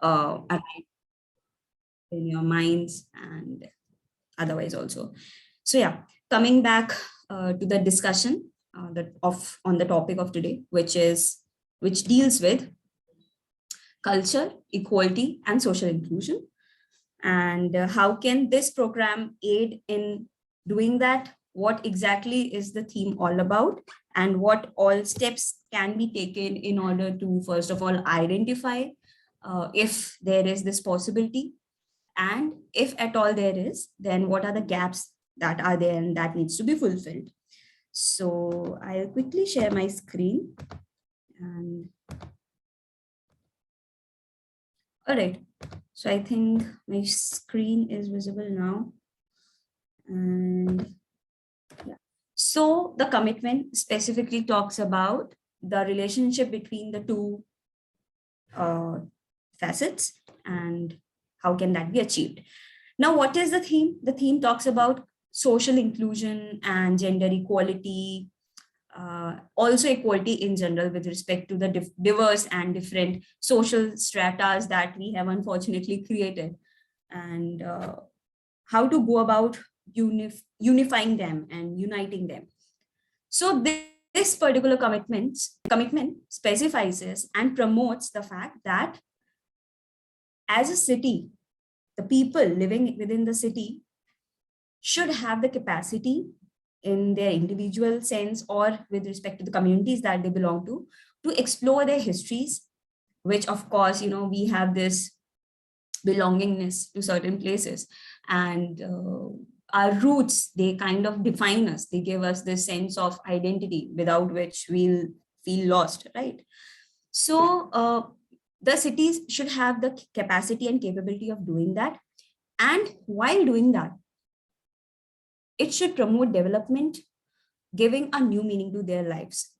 arise in your minds and otherwise also. So yeah, coming back to the discussion on the topic of today, which deals with culture, equality, and social inclusion. And how can this program aid in doing that? What exactly is the theme all about? And what all steps can be taken in order to, first of all, identify if there is this possibility? And if at all there is, then what are the gaps that are there and that needs to be fulfilled? So I'll quickly share my screen. And all right, so I think my screen is visible now. And yeah. So the commitment specifically talks about the relationship between the two facets and how can that be achieved. Now, what is the theme? The theme talks about social inclusion and gender equality, also equality in general with respect to the diverse and different social stratas that we have unfortunately created, and how to go about unifying them and uniting them. So this particular commitment specifies and promotes the fact that as a city, the people living within the city should have the capacity in their individual sense or with respect to the communities that they belong to explore their histories, which of course, we have this belongingness to certain places, and our roots, they kind of define us. They give us this sense of identity without which we'll feel lost, right? So the cities should have the capacity and capability of doing that. And while doing that, it should promote development, giving a new meaning to their lives.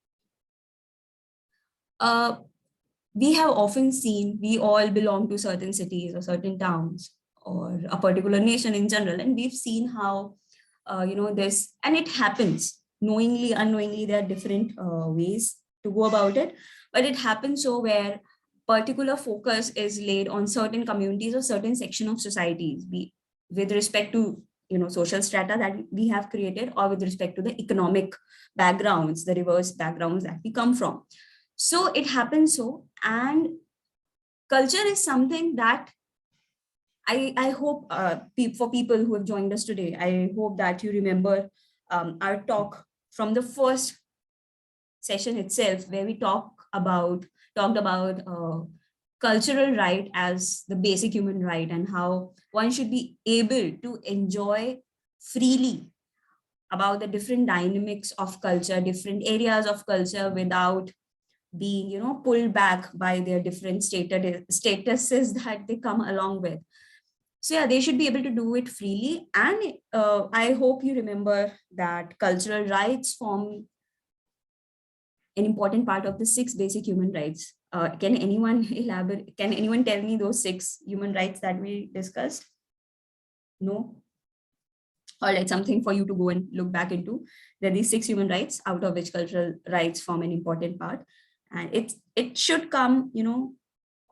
We have often seen, we all belong to certain cities or certain towns or a particular nation in general, and we've seen how, this, and it happens knowingly, unknowingly, there are different ways to go about it, but it happens so where particular focus is laid on certain communities or certain section of societies, with respect to social strata that we have created, or with respect to the economic backgrounds, the reverse backgrounds that we come from. So it happens so, and culture is something that I hope for people who have joined us today, I hope that you remember our talk from the first session itself, where we talked about cultural right as the basic human right, and how one should be able to enjoy freely about the different dynamics of culture, different areas of culture, without being pulled back by their different statuses that they come along with. So yeah, they should be able to do it freely. And I hope you remember that cultural rights form an important part of the 6 basic human rights. Can anyone elaborate? Can anyone tell me those 6 human rights that we discussed? No? All right, something for you to go and look back into. There are these 6 human rights, out of which cultural rights form an important part. And it should come,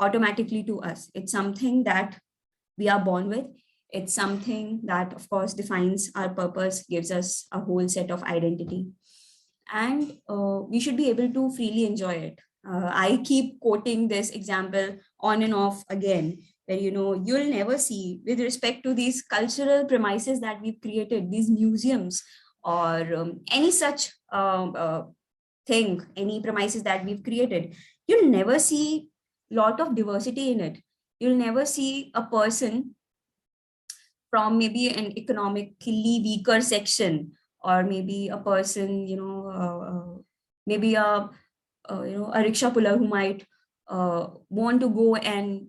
automatically to us. It's something that we are born with. It's something that, of course, defines our purpose, gives us a whole set of identity. And we should be able to freely enjoy it. I keep quoting this example on and off again, where you'll never see, with respect to these cultural premises that we've created, these museums or any such thing, any premises that we've created, you'll never see a lot of diversity in it. You'll never see a person from maybe an economically weaker section, or maybe a person, maybe a rickshaw puller who might want to go and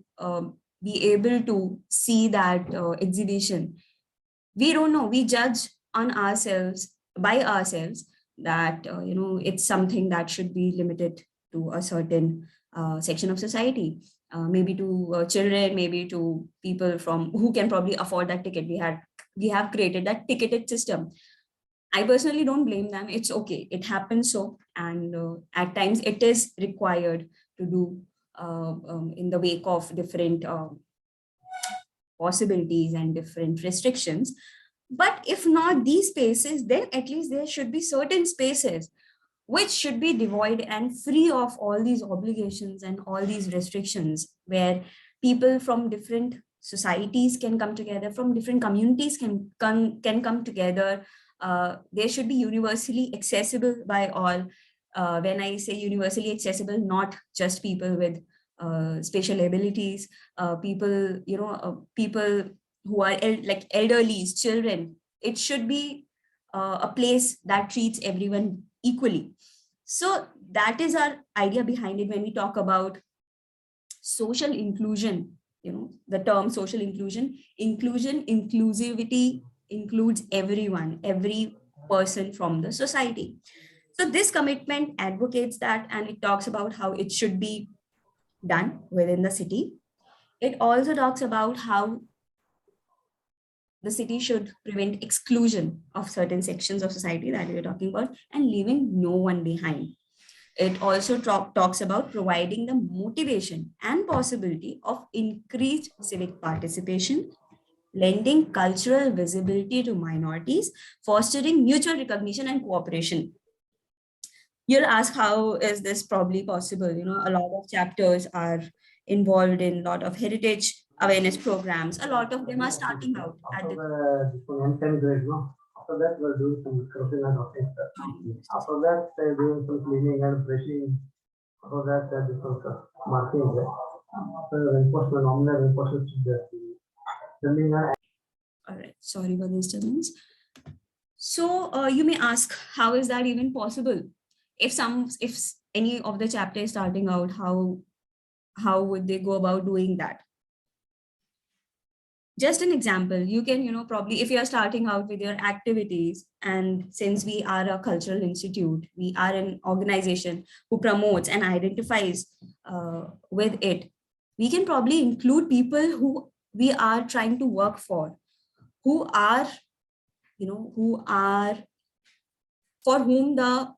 be able to see that exhibition. We don't know. We judge on ourselves, by ourselves, that it's something that should be limited to a certain section of society, maybe to children, maybe to people from who can probably afford that ticket. We have created that ticketed system. I personally don't blame them. It's okay. It happens so, and at times it is required to do in the wake of different possibilities and different restrictions. But if not these spaces, then at least there should be certain spaces which should be devoid and free of all these obligations and all these restrictions, where people from different societies can come together, from different communities can come together. They should be universally accessible by all. When I say universally accessible, not just people with spatial abilities, people, people who are like elderlies, children. It should be a place that treats everyone equally. So that is our idea behind it when we talk about social inclusion. The term social inclusivity includes everyone, every person from the society. So this commitment advocates that, and it talks about how it should be done within the city. It also talks about how the city should prevent exclusion of certain sections of society that we are talking about, and leaving no one behind. It also talks about providing the motivation and possibility of increased civic participation, lending cultural visibility to minorities, fostering mutual recognition and cooperation. You'll ask, how is this probably possible? A lot of chapters are involved in a lot of heritage awareness programs. A lot of them are starting out at the 10th grade, no? After that, we're doing some scrubbing and nothing. After that, they're doing some cleaning and brushing. After that, this was marking. After reinforcement, nominal reinforcement, filming and. All right, sorry for the disturbance. So you may ask, how is that even possible? If any of the chapter is starting out, how would they go about doing that? Just an example, you can, probably, if you're starting out with your activities, and since we are a cultural institute, we are an organization who promotes and identifies with it, we can probably include people who we are trying to work for, who are, for whom the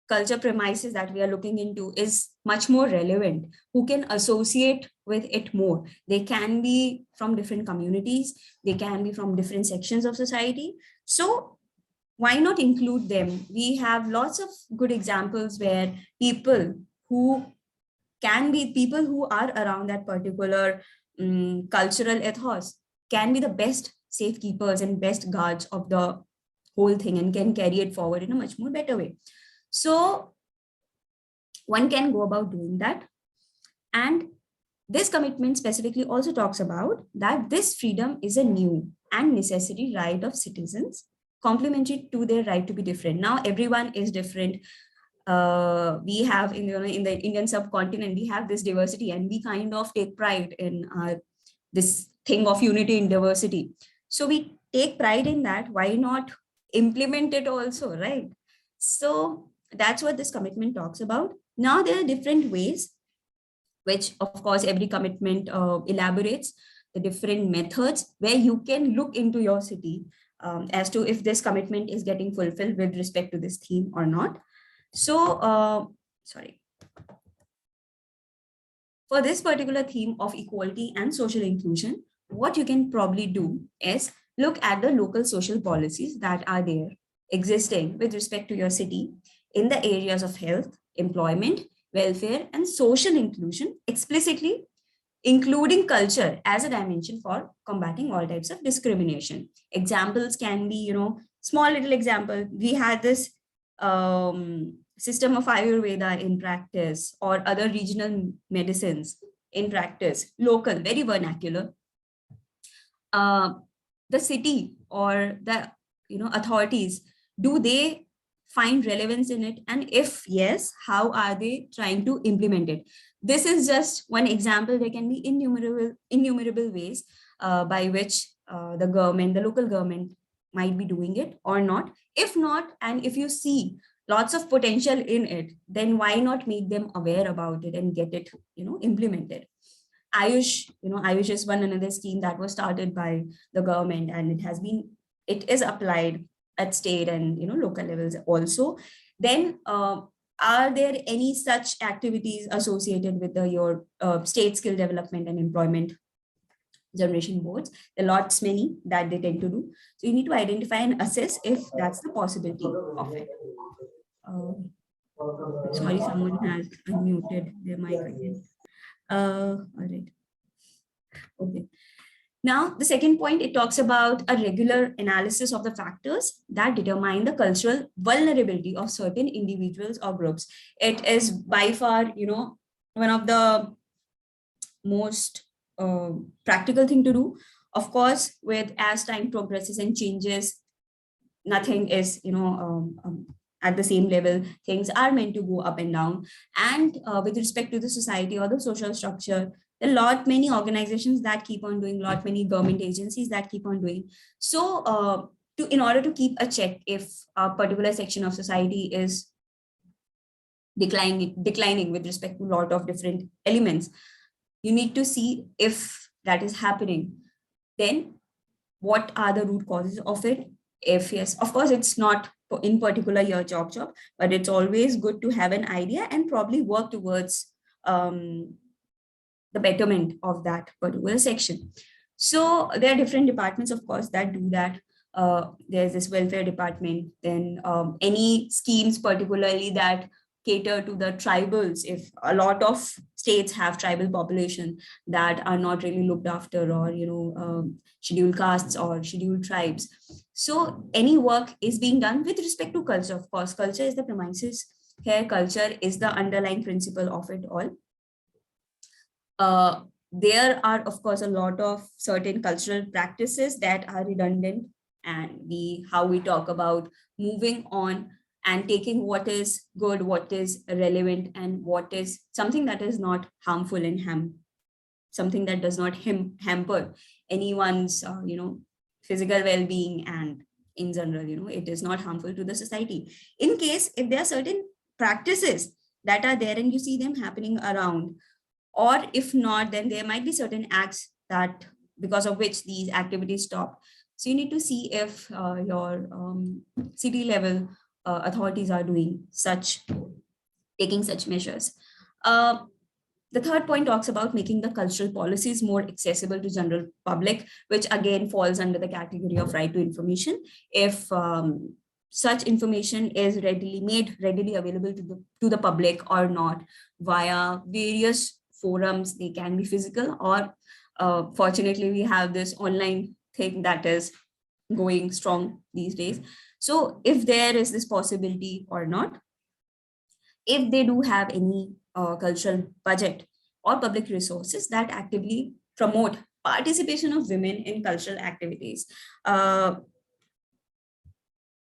culture premises that we are looking into is much more relevant, who can associate with it more. They can be from different communities, they can be from different sections of society. So why not include them? We have lots of good examples where people who are around that particular cultural ethos can be the best safekeepers and best guards of the whole thing, and can carry it forward in a much more better way. So one can go about doing that. And this commitment specifically also talks about that this freedom is a new and necessary right of citizens, complementary to their right to be different. Now, everyone is different. We have in the Indian subcontinent, we have this diversity, and we kind of take pride in this thing of unity in diversity. So we take pride in that. Why not implement it also, right? So that's what this commitment talks about. Now, there are different ways, which of course every commitment elaborates the different methods where you can look into your city as to if this commitment is getting fulfilled with respect to this theme or not. So, for this particular theme of equality and social inclusion, what you can probably do is look at the local social policies that are there existing with respect to your city in the areas of health, employment, welfare, and social inclusion, explicitly including culture as a dimension for combating all types of discrimination. Examples can be, small little example. We had this system of Ayurveda in practice, or other regional medicines in practice, local, very vernacular. The city or the authorities, do they find relevance in it? And if yes, how are they trying to implement it? This is just one example. There can be innumerable ways by which the local government might be doing it or not. If not, and if you see lots of potential in it, then why not make them aware about it and get it implemented? Ayush is one another scheme that was started by the government, and it is applied at state and local levels also. Then are there any such activities associated with your state skill development and employment generation boards? There are lots many that they tend to do. So you need to identify and assess if that's the possibility of it. Sorry, someone has unmuted their mic again. All right. Okay. Now, the second point, it talks about a regular analysis of the factors that determine the cultural vulnerability of certain individuals or groups. It is by far, one of the most practical thing to do. Of course, as time progresses and changes, nothing is, at the same level. Things are meant to go up and down. And with respect to the society or the social structure, there are many organizations that keep on doing, many government agencies that keep on doing. So in order to keep a check if a particular section of society is declining with respect to a lot of different elements, you need to see if that is happening. Then what are the root causes of it? If yes, of course, it's not in particular your job, but it's always good to have an idea and probably work towards the betterment of that particular section. So there are different departments, of course, that do that. There's this welfare department, then any schemes particularly that cater to the tribals. If a lot of states have tribal population that are not really looked after, or scheduled castes or scheduled tribes. So any work is being done with respect to culture. Of course, culture is the premises here. Culture is the underlying principle of it all. There are, of course, a lot of certain cultural practices that are redundant, and how we talk about moving on and taking what is good, what is relevant, and what is something that is not harmful and something that does not hamper anyone's, physical well-being, and in general, it is not harmful to the society. In case if there are certain practices that are there and you see them happening around, or if not, then there might be certain acts that because of which these activities stop. So you need to see if your city level authorities are taking such measures. The third point talks about making the cultural policies more accessible to general public, which again falls under the category of right to information. If such information is readily available to the public or not via various forums, they can be physical, or fortunately we have this online thing that is going strong these days. So if there is this possibility or not, if they do have any cultural budget or public resources that actively promote participation of women in cultural activities.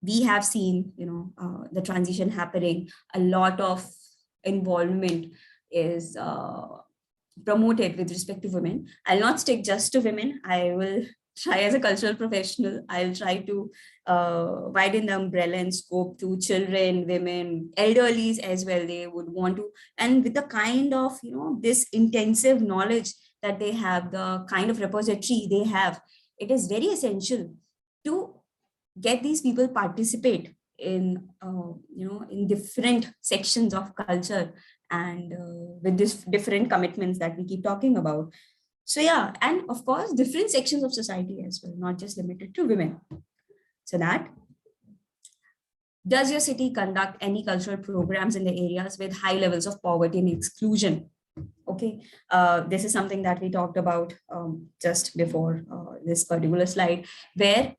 We have seen, the transition happening. A lot of involvement is promoted with respect to women. I'll not stick just to women. I will try as a cultural professional. I'll try to widen the umbrella and scope to children, women, elderlies as well. They would want to, and with the kind of, this intensive knowledge that they have, the kind of repository they have, it is very essential to get these people participate in, in different sections of culture, and with this different commitments that we keep talking about. So yeah, and of course, different sections of society as well, not just limited to women. So that, does your city conduct any cultural programs in the areas with high levels of poverty and exclusion? Okay, this is something that we talked about just before this particular slide, where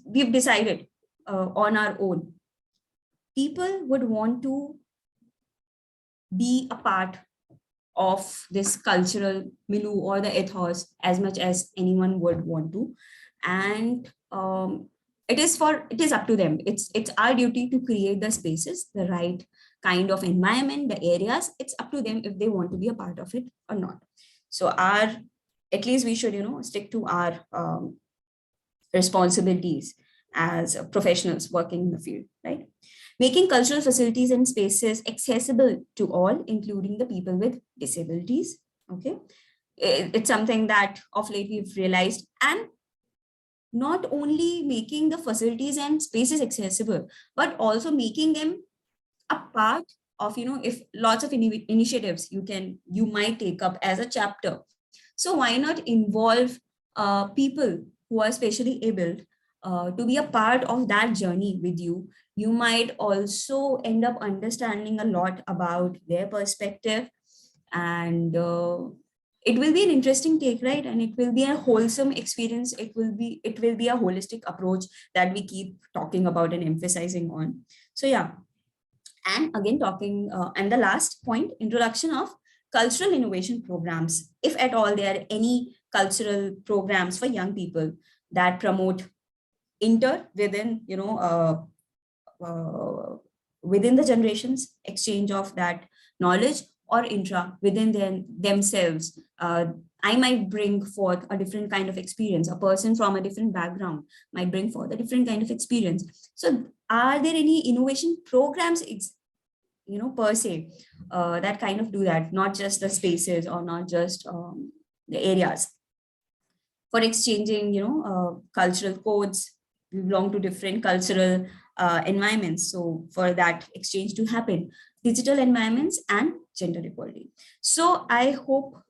we've decided on our own. People would want to be a part of this cultural milieu or the ethos as much as anyone would want to, and it is up to them. It's our duty to create the spaces, the right kind of environment, the areas. It's up to them if they want to be a part of it or not. So at least we should stick to our responsibilities as professionals working in the field, right? Making cultural facilities and spaces accessible to all, including the people with disabilities. Okay, it's something that of late we've realized, and not only making the facilities and spaces accessible, but also making them a part of, if lots of initiatives you might take up as a chapter. So why not involve people who are specially abled to be a part of that journey with you? You might also end up understanding a lot about their perspective, and it will be an interesting take, right? And it will be a wholesome experience. It will be a holistic approach that we keep talking about and emphasizing on. So yeah, and again talking and the last point, introduction of cultural innovation programs, if at all there are any cultural programs for young people that promote inter within within the generations, exchange of that knowledge, or intra within themselves. I might bring forth a different kind of experience. A person from a different background might bring forth a different kind of experience. So are there any innovation programs, per se, that kind of do that, not just the spaces or not just the areas for exchanging, cultural codes? We belong to different cultural environments. So for that exchange to happen, digital environments and gender equality. So I hope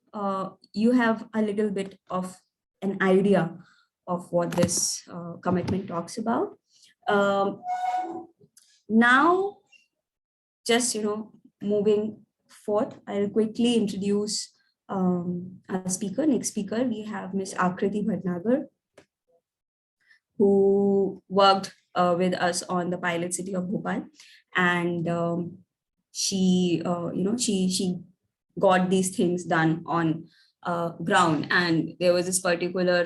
you have a little bit of an idea of what this commitment talks about. Um, Now, just, moving forth, I'll quickly introduce our speaker. Next speaker, we have Ms. Akriti Bhatnagar, who worked with us on the pilot city of Bhopal, and she got these things done on ground, and there was this particular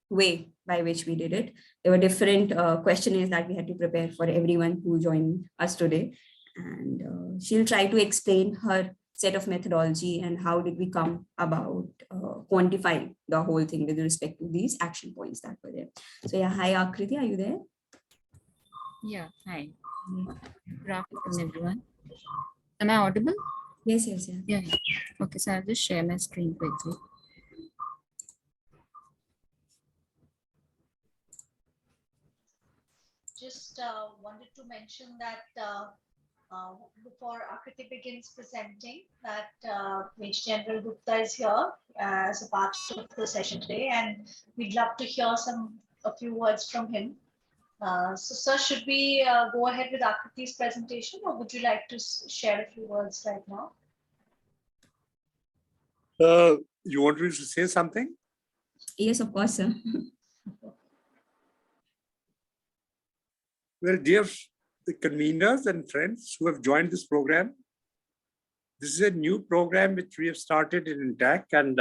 way by which we did it. There were different questionnaires that we had to prepare for everyone who joined us today, and she'll try to explain her set of methodology and how did we come about quantifying the whole thing with respect to these action points that were there. So yeah, hi Akriti, are you there? Yeah, hi. Good afternoon, everyone. Am I audible? Yes. Yeah. Okay, so I'll just share my screen quickly. Just wanted to mention that before Akriti begins presenting, that Major General Gupta is here as a part of the session today, and we'd love to hear a few words from him. So, sir, should we go ahead with Akriti's presentation, or would you like to share a few words right now? You want me to say something? Yes, of course, sir. Well, dear the conveners and friends who have joined this program, this is a new program which we have started in INTACH, and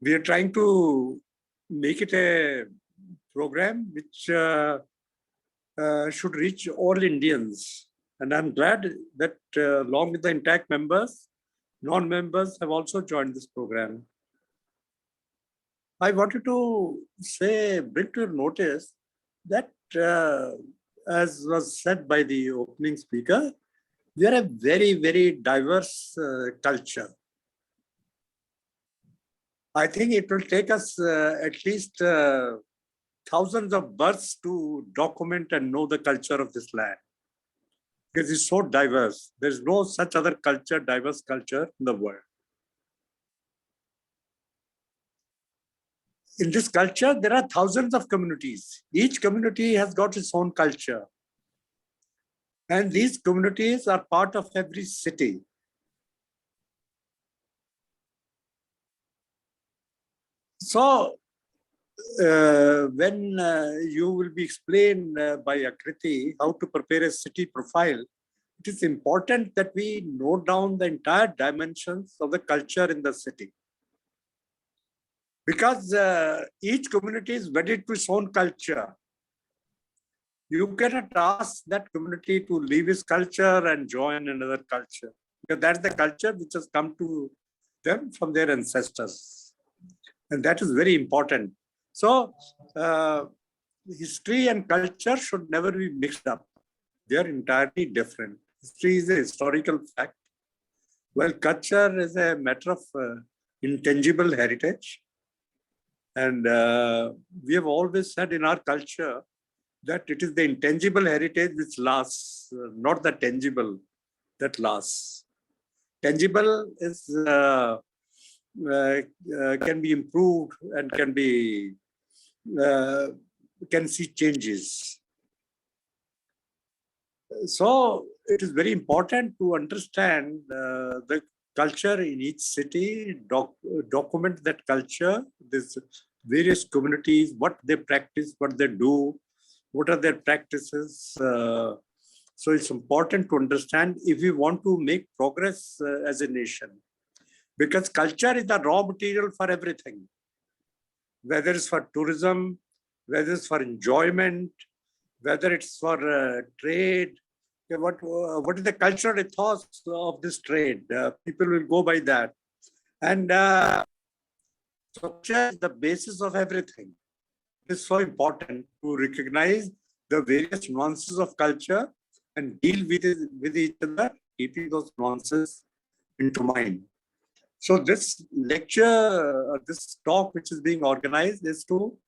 we are trying to make it a program which should reach all Indians. And I'm glad that along with the INTACH members, non-members have also joined this program. I wanted to bring to your notice that as was said by the opening speaker, we are a very, very diverse culture. I think it will take us at least thousands of births to document and know the culture of this land, because it's so diverse. There's no such other culture, diverse culture in the world. In this culture, there are thousands of communities. Each community has got its own culture. And these communities are part of every city. So, when you will be explained by Akriti how to prepare a city profile, it is important that we note down the entire dimensions of the culture in the city. Because each community is wedded to its own culture. You cannot ask that community to leave its culture and join another culture, because that's the culture which has come to them from their ancestors. And that is very important. So history and culture should never be mixed up. They are entirely different. History is a historical fact, while culture is a matter of intangible heritage. And we have always said in our culture that it is the intangible heritage which lasts, not the tangible that lasts. Tangible is can be improved and can see changes. So it is very important to understand the culture in each city, document that culture, this various communities, what they practice, what they do, what are their practices. So it's important to understand if we want to make progress as a nation, because culture is the raw material for everything, whether it's for tourism, whether it's for enjoyment, whether it's for trade. What is the cultural ethos of this trade? People will go by that. And culture is the basis of everything. It's so important to recognize the various nuances of culture and deal with each other, keeping those nuances into mind. So this lecture, this talk which is being organized is to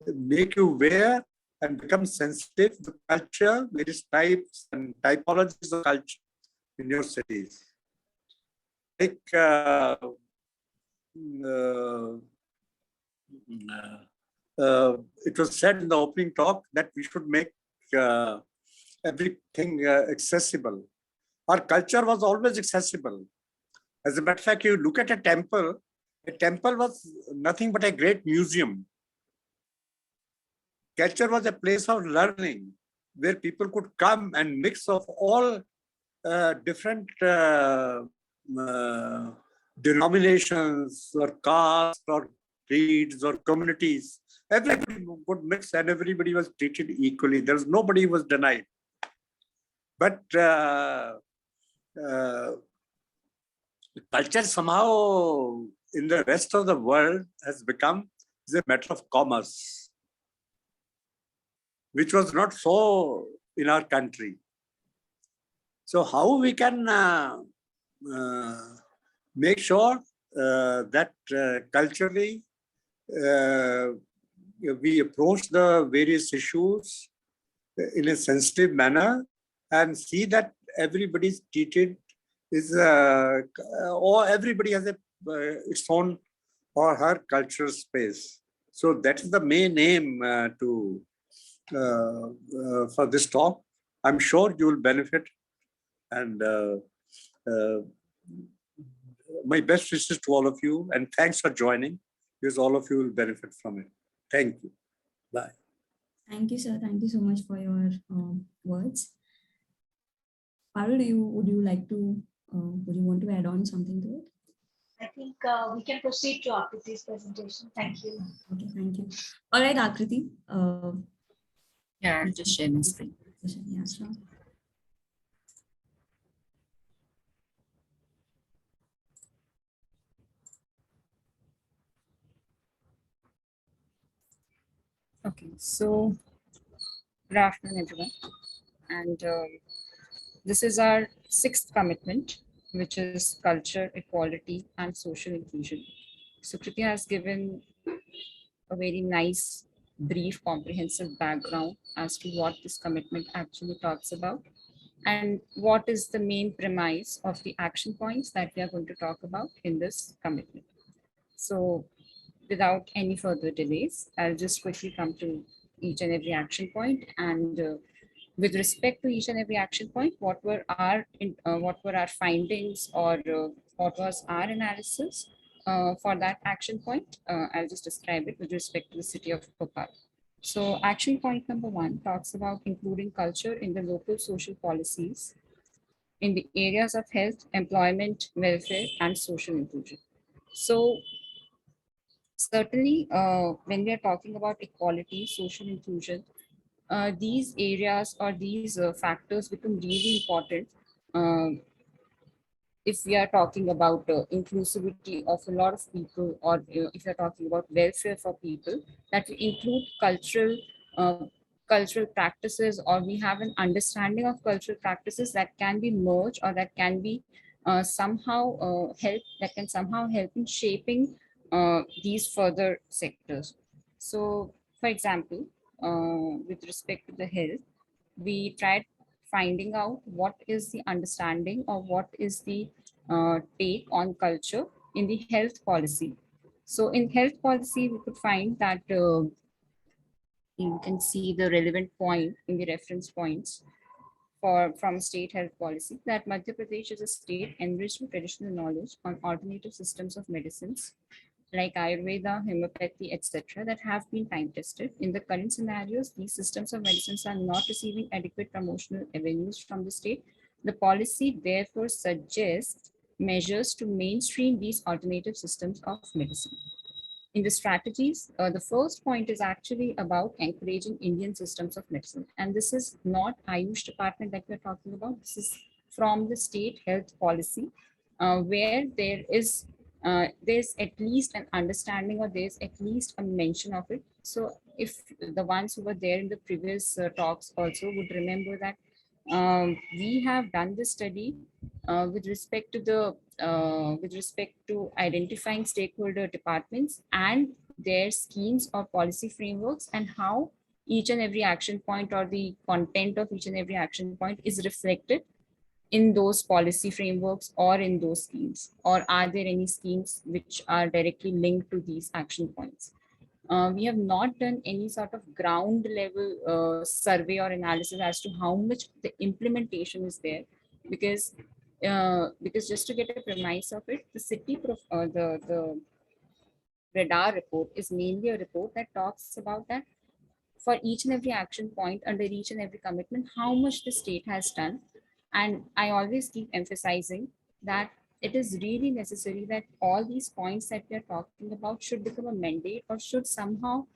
make you aware and become sensitive to culture, various types and typologies of culture in your cities. Like it was said in the opening talk that we should make everything accessible. Our culture was always accessible. As a matter of fact, you look at a temple was nothing but a great museum. Culture was a place of learning where people could come and mix of all different denominations or castes or creeds or communities. Everybody would mix and everybody was treated equally. There was nobody was denied. But culture somehow in the rest of the world has become a matter of commerce, which was not so in our country. So how we can make sure that culturally we approach the various issues in a sensitive manner and see that everybody is treated is or everybody has its own or her cultural space. So that is the main aim for this talk. I'm sure you will benefit, and my best wishes to all of you, and thanks for joining, because all of you will benefit from it. Thank you. Bye. Thank you, sir. Thank you so much for your words. Parul, would you want to add on something to it? I think we can proceed to Akriti's presentation. Thank you. Okay, thank you. All right, Akriti. Yeah, I'll just share my screen. Yeah, sure. Okay, so good afternoon, everyone. And this is our 6th commitment, which is culture, equality, and social inclusion. So Kriti has given a very nice, brief, comprehensive background as to what this commitment actually talks about and what is the main premise of the action points that we are going to talk about in this commitment. So without any further delays, I'll just quickly come to each and every action point. And with respect to each and every action point, what were our findings, or what was our analysis for that action point? I'll just describe it with respect to the city of Bhopal. So action point number 1 talks about including culture in the local social policies in the areas of health, employment, welfare, and social inclusion. So certainly, when we are talking about equality, social inclusion, these areas or these factors become really important if we are talking about inclusivity of a lot of people, or if you're talking about welfare for people, that we include cultural practices, or we have an understanding of cultural practices that can be merged, or that can be somehow help in shaping these further sectors. So, for example, with respect to the health, we tried finding out what is the understanding or what is the take on culture in the health policy. So in health policy, we could find that you can see the relevant point in the reference points from state health policy that Madhya Pradesh is a state enriched with traditional knowledge on alternative systems of medicines like Ayurveda, homeopathy, etc., that have been time tested. In the current scenarios, these systems of medicines are not receiving adequate promotional avenues from the state. The policy therefore suggests measures to mainstream these alternative systems of medicine. In the strategies, the first point is actually about encouraging Indian systems of medicine. And this is not Ayush department that we're talking about. This is from the state health policy, where there's at least an understanding or there's at least a mention of it. So if the ones who were there in the previous talks also would remember that we have done this study with respect to identifying stakeholder departments and their schemes or policy frameworks and how each and every action point or the content of each and every action point is reflected in those policy frameworks or in those schemes, or are there any schemes which are directly linked to these action points. We have not done any sort of ground level survey or analysis as to how much the implementation is there, because just to get a premise of it, the radar report is mainly a report that talks about that for each and every action point under each and every commitment, how much the state has done. And I always keep emphasizing that it is really necessary that all these points that we are talking about should become a mandate or should somehow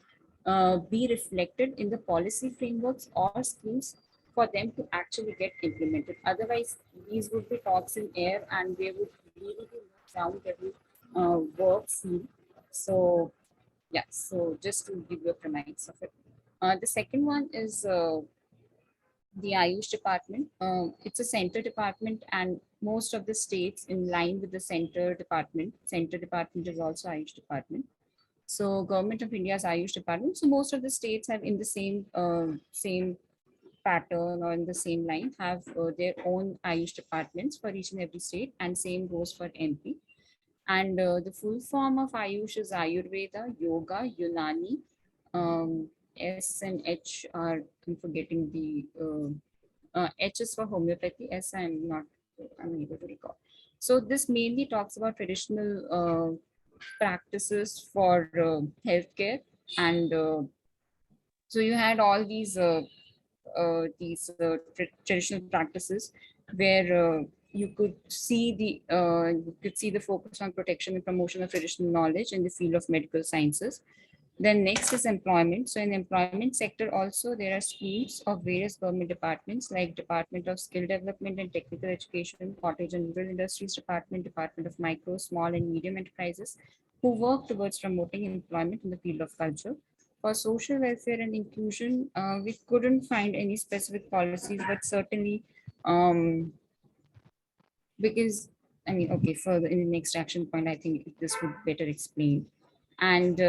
be reflected in the policy frameworks or schemes for them to actually get implemented. Otherwise, these would be talks in air and there would really be no ground level work seen. So yeah, so just to give you a premise of it. The second one is the Ayush department. It's a center department and most of the states in line with the center department is also Ayush department. So Government of India's Ayush department. So most of the states have in the same pattern or in the same line have their own Ayush departments for each and every state, and same goes for MP. And the full form of Ayush is Ayurveda, Yoga, Unani, S and H are, I'm forgetting the H is for homeopathy, S I'm unable to recall. So this mainly talks about traditional practices for healthcare, and so you had all these traditional practices where you could see the focus on protection and promotion of traditional knowledge in the field of medical sciences. Then next is employment. So in employment sector also there are schemes of various government departments like Department of Skill Development and Technical Education, Cottage and Rural Industries Department, Department of Micro, Small and Medium Enterprises, who work towards promoting employment in the field of culture. For social welfare and inclusion, we couldn't find any specific policies, but certainly because in the next action point, I think this would better explain. And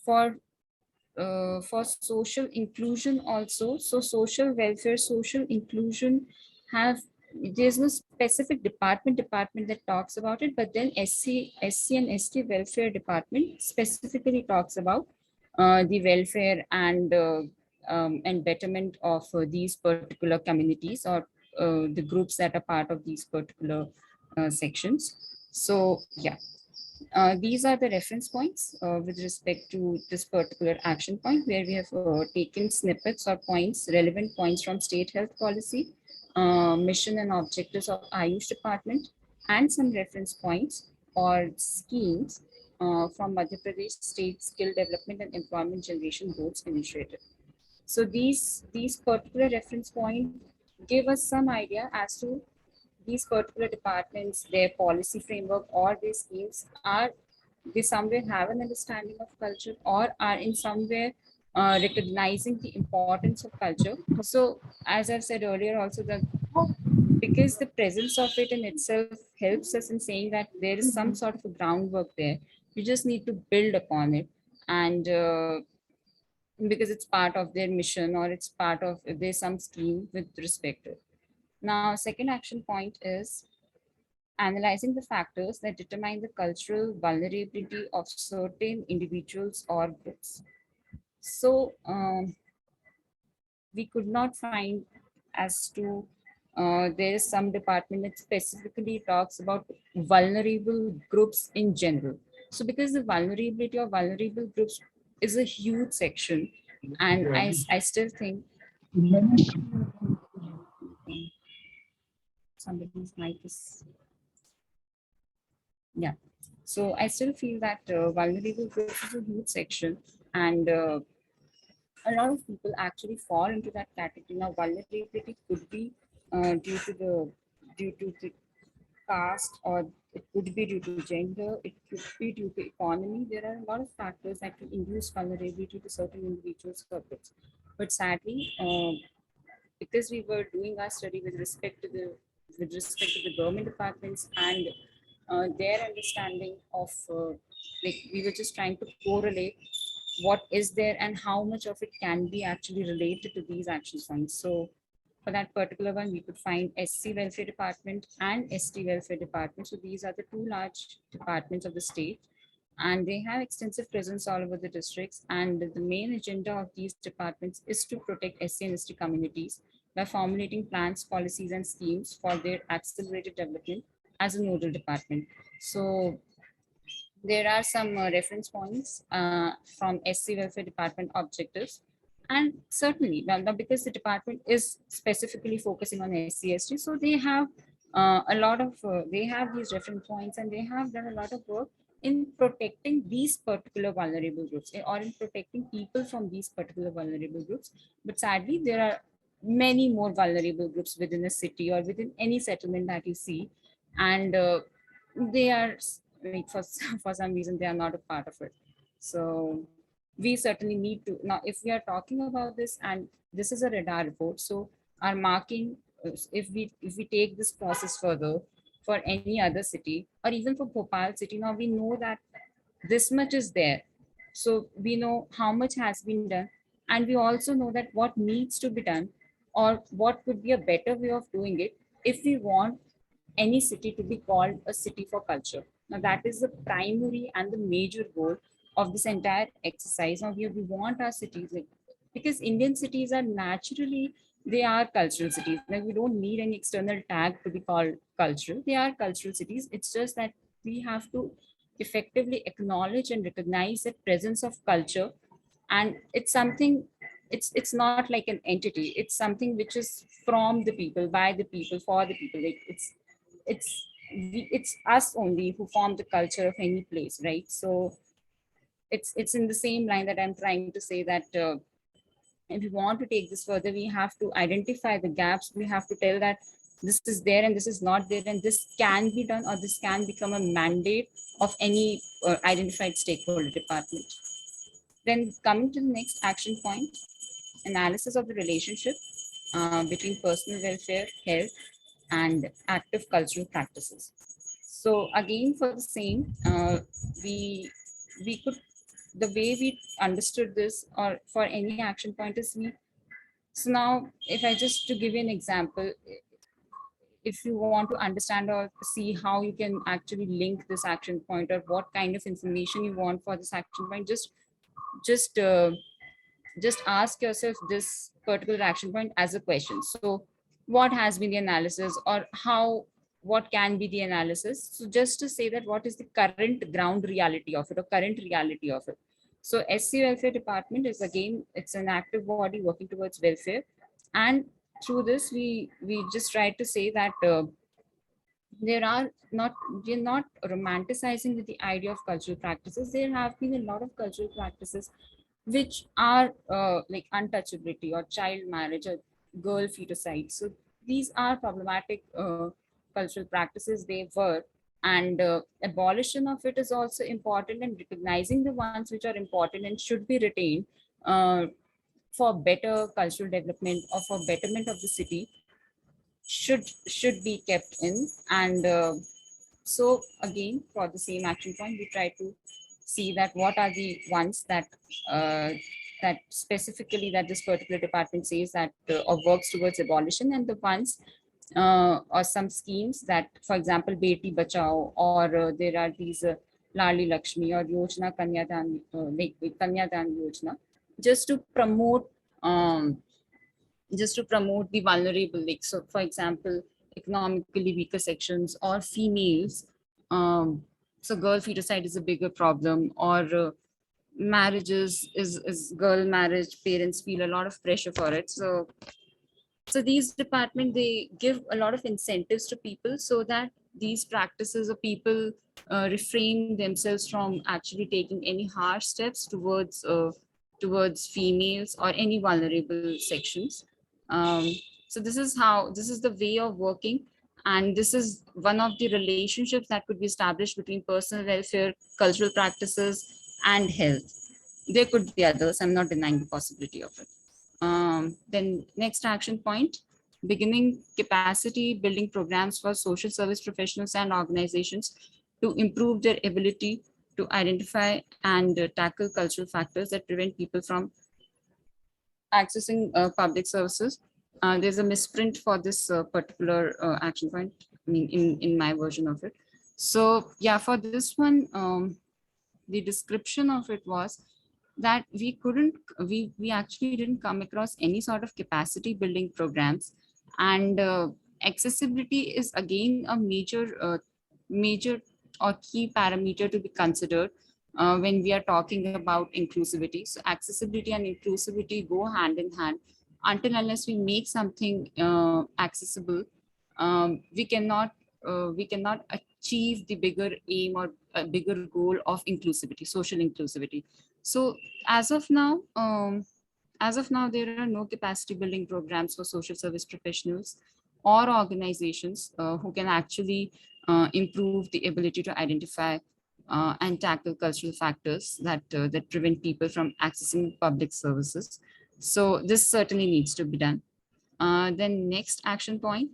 for social inclusion also, so social welfare, social inclusion there's no specific department that talks about it, but then SC and ST welfare department specifically talks about the welfare and betterment of these particular communities or the groups that are part of these particular sections. So yeah. These are the reference points with respect to this particular action point, where we have taken snippets or points, relevant points from state health policy, mission and objectives of Ayush department, and some reference points or schemes from Madhya Pradesh State Skill Development and Employment Generation Boards Initiative. So these particular reference points give us some idea as to these particular departments, their policy framework or their schemes, are they somewhere have an understanding of culture or are in somewhere recognizing the importance of culture. So as I've said earlier also, that because the presence of it in itself helps us in saying that there is some sort of a groundwork there. We just need to build upon it. And because it's part of their mission or it's part of there's some scheme with respect to it. Now, second action point is analyzing the factors that determine the cultural vulnerability of certain individuals or groups. So we could not find as to there is some department that specifically talks about vulnerable groups in general. So because the vulnerability of vulnerable groups is a huge section, and I still think somebody's mic is, yeah. So I still feel that vulnerable groups is a huge section, and a lot of people actually fall into that category. Now, vulnerability could be due to the caste, or it could be due to gender, it could be due to economy. There are a lot of factors that can induce vulnerability to certain individuals or groups. But sadly, because we were doing our study with respect to the government departments and their understanding of like we were just trying to correlate what is there and how much of it can be actually related to these action points. So for that particular one, we could find SC Welfare Department and ST Welfare Department. So these are the two large departments of the state, and they have extensive presence all over the districts. And the main agenda of these departments is to protect SC and ST communities by formulating plans, policies, and schemes for their accelerated development as a nodal department. So there are some reference points from SC Welfare Department objectives. And certainly, now because the department is specifically focusing on SC/ST, so they have a lot of, they have these reference points, and they have done a lot of work in protecting these particular vulnerable groups, or in protecting people from these particular vulnerable groups. But sadly, there are many more vulnerable groups within a city or within any settlement that you see, and they are like for some reason they are not a part of it. So we certainly need to, now if we are talking about this, and this is a radar report, so our marking, if we take this process further for any other city or even for Bhopal city, now we know that this much is there, so we know how much has been done, and we also know that what needs to be done, or what could be a better way of doing it if we want any city to be called a city for culture. Now that is the primary and the major goal of this entire exercise. Now we want our cities, like, because Indian cities are naturally, they are cultural cities. Like we don't need any external tag to be called cultural. They are cultural cities. It's just that we have to effectively acknowledge and recognize the presence of culture, and it's something, it's not like an entity, it's something which is from the people, by the people, for the people. Like it's us only who form the culture of any place, right? So it's in the same line that I'm trying to say that if we want to take this further, we have to identify the gaps. We have to tell that this is there and this is not there, and this can be done, or this can become a mandate of any identified stakeholder department. Then coming to the next action point, analysis of the relationship between personal welfare, health, and active cultural practices. So again, for the same, we could, the way we understood this, or for any action point is we, so now if I just to give you an example, if you want to understand or see how you can actually link this action point, or what kind of information you want for this action point, just ask yourself this particular action point as a question. So what has been the analysis, or how, what can be the analysis? So just to say that what is the current ground reality of it, or current reality of it. So SC Welfare Department is, again, it's an active body working towards welfare, and through this we just try to say that there are not, we're not romanticizing with the idea of cultural practices. There have been a lot of cultural practices which are like untouchability, or child marriage, or girl feticide. So these are problematic cultural practices, they were, and abolition of it is also important, and recognizing the ones which are important and should be retained for better cultural development, or for betterment of the city, should be kept in. And so again, for the same action point, we try to see that what are the ones that that specifically that this particular department says that or works towards abolition, and the ones or some schemes that, for example, Beti Bachao, or there are these Lali Lakshmi or Yojana Kanyadan, like Kanyadan Yojana, just to promote the vulnerable, like, so for example, economically weaker sections or females. So girl feticide is a bigger problem, or marriages is girl marriage, parents feel a lot of pressure for it. So these department, they give a lot of incentives to people so that these practices of people refrain themselves from actually taking any harsh steps towards females or any vulnerable sections. So this is the way of working, and this is one of the relationships that could be established between personal welfare, cultural practices, and health. There could be others, I'm not denying the possibility of it. Then next action point, beginning capacity building programs for social service professionals and organizations to improve their ability to identify and tackle cultural factors that prevent people from accessing public services. There's a misprint for this particular action point, I mean, in my version of it. So yeah, for this one, the description of it was that we actually didn't come across any sort of capacity building programs, and accessibility is again a major or key parameter to be considered when we are talking about inclusivity. So accessibility and inclusivity go hand in hand. Until unless we make something accessible, we cannot achieve the bigger aim or a bigger goal of inclusivity, social inclusivity. So as of now, there are no capacity building programs for social service professionals or organizations who can actually improve the ability to identify and tackle cultural factors that prevent people from accessing public services. So this certainly needs to be done. Then next action point,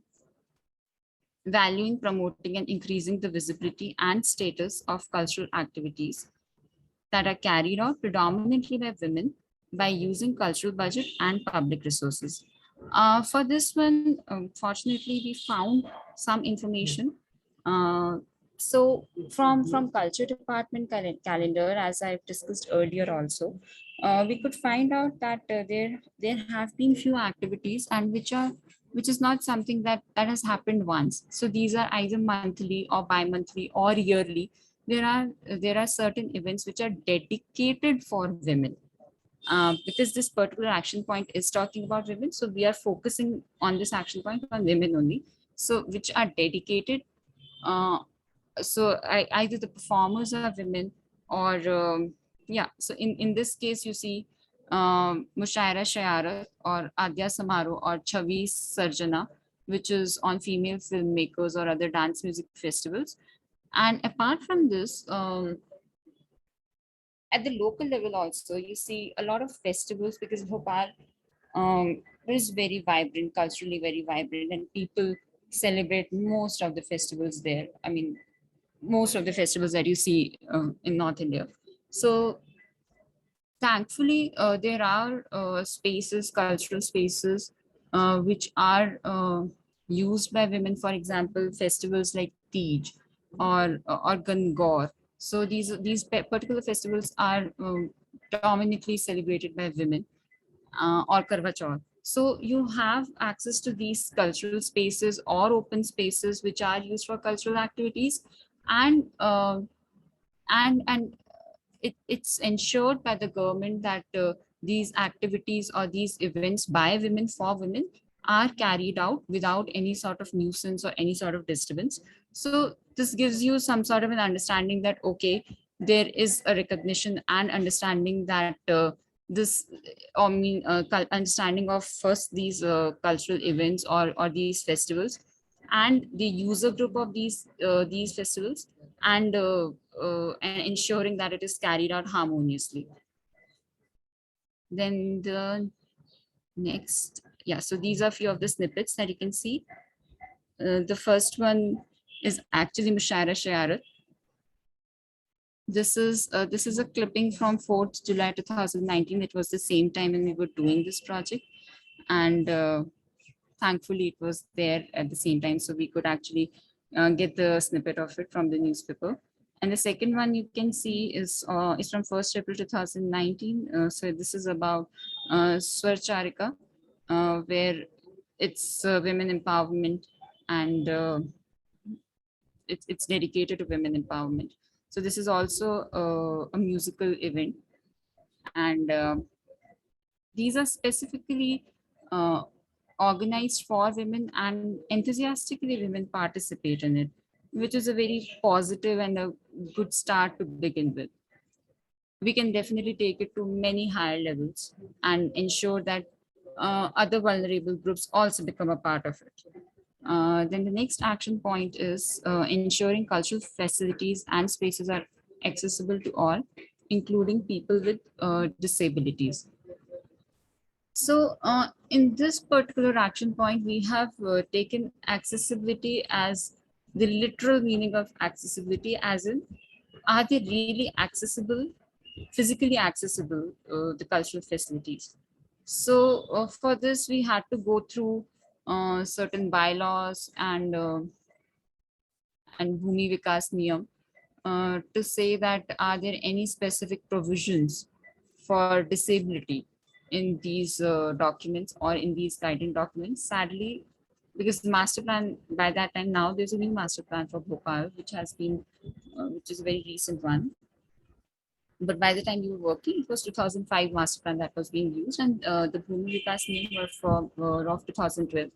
valuing, promoting, and increasing the visibility and status of cultural activities that are carried out predominantly by women by using cultural budget and public resources. For this one, fortunately, we found some information. So from culture department calendar, as I've discussed earlier also, we could find out that there have been few activities, and which is not something that has happened once. So these are either monthly or bi-monthly or yearly. There are certain events which are dedicated for women. Because this particular action point is talking about women, so we are focusing on this action point on women only. So which are dedicated. Either the performers are women, or yeah. So in this case, you see Mushaira Shayara or Adya Samaro or Chavi Sarjana, which is on female filmmakers or other dance music festivals. And apart from this, at the local level also, you see a lot of festivals, because Bhopal is very vibrant, culturally very vibrant, and people celebrate most of the festivals there. I mean, most of the festivals that you see in North India. So thankfully, there are spaces, cultural spaces, which are used by women. For example, festivals like Tej or Gangor. So these particular festivals are dominantly celebrated by women, or Karwa Chauth. So you have access to these cultural spaces or open spaces which are used for cultural activities, and it's ensured by the government that these activities or these events by women for women are carried out without any sort of nuisance or any sort of disturbance. So this gives you some sort of an understanding that, okay, there is a recognition and understanding that understanding of first these cultural events or these festivals, and the user group of these festivals, and ensuring that it is carried out harmoniously. Then the next, yeah, so these are few of the snippets that you can see. The first one is actually Mushaira Shayarat. This is a clipping from 4th July 2019. It was the same time when we were doing this project, and thankfully it was there at the same time, so we could actually get the snippet of it from the newspaper. And the second one you can see is from 1st April 2019. So this is about Swarcharika, where it's women empowerment, and it's dedicated to women empowerment. So this is also a musical event, and these are specifically uh, organized for women, and enthusiastically women participate in it, which is a very positive and a good start to begin with. We can definitely take it to many higher levels and ensure that other vulnerable groups also become a part of it. Then the next action point is ensuring cultural facilities and spaces are accessible to all, including people with disabilities. So in this particular action point, we have taken accessibility as the literal meaning of accessibility, as in, are they really accessible, physically accessible, the cultural facilities? So for this, we had to go through certain bylaws and Bhumi Vikas Niyam to say that are there any specific provisions for disability in these documents or in these guiding documents. Sadly, because the master plan by that time, now there's a new master plan for Bhopal, which has been, which is a very recent one. But by the time you were working, it was 2005 master plan that was being used, and the Bhumi Vikas name were of 2012.